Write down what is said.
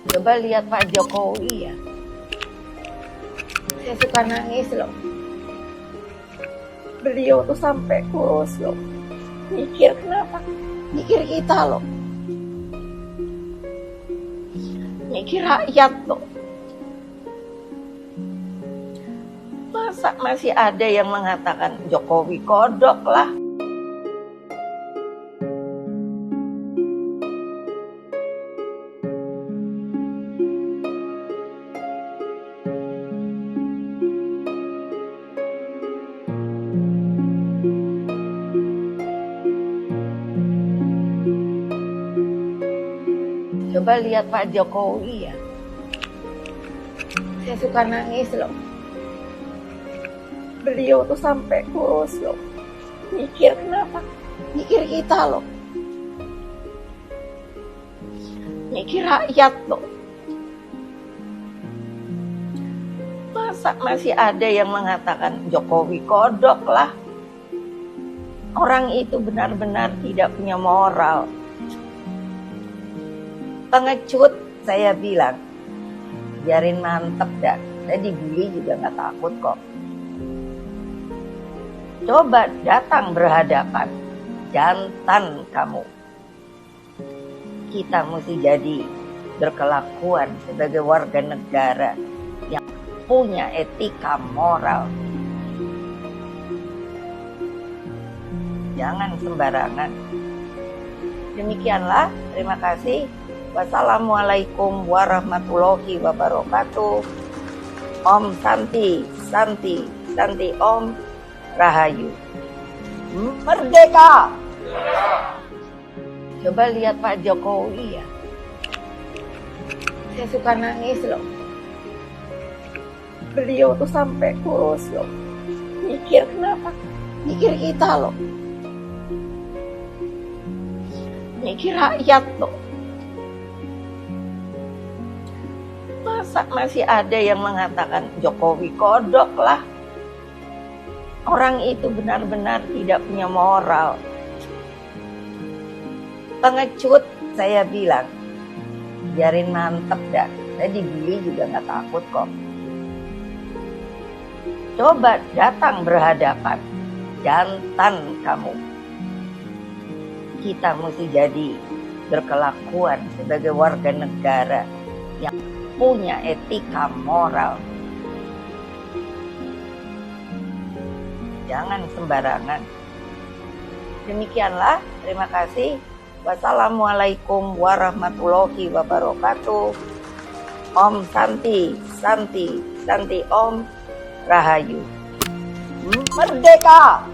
Coba lihat Pak Jokowi ya. Saya suka nangis loh. Beliau tuh sampai kurus loh. Mikir kenapa? Mikir kita loh. Mikir rakyat loh. Masa masih ada yang mengatakan Jokowi kodok lah. Coba lihat Pak Jokowi ya. Saya suka nangis loh. Beliau tuh sampai kurus loh. Mikir kenapa? Mikir kita loh. Mikir rakyat loh. Masa masih ada yang mengatakan Jokowi kodok lah. Orang itu benar-benar tidak punya moral. Pengecut, saya bilang, biarin mantep dah. Saya dibully juga gak takut kok. Coba datang berhadapan, jantan kamu. Kita mesti jadi berkelakuan sebagai warga negara yang punya etika moral. Jangan sembarangan. Demikianlah, terima kasih. Wassalamualaikum warahmatullahi wabarakatuh. Om Santi, Santi, Santi Om Rahayu. Merdeka! Coba lihat Pak Jokowi ya. Saya suka nangis loh. Beliau tuh sampai kurus loh. Mikir kenapa? Mikir kita loh. Mikir rakyat loh. Masa masih ada yang mengatakan Jokowi kodok lah. Orang itu benar-benar tidak punya moral. Pengecut, saya bilang, biarin mantep dah. Saya dibully juga gak takut kok. Coba datang berhadapan, jantan kamu. Kita mesti jadi berkelakuan sebagai warga negara yang punya etika moral. Jangan sembarangan. Demikianlah, terima kasih. Wassalamualaikum warahmatullahi wabarakatuh. Om Santi, Santi, Santi Om Rahayu. Merdeka!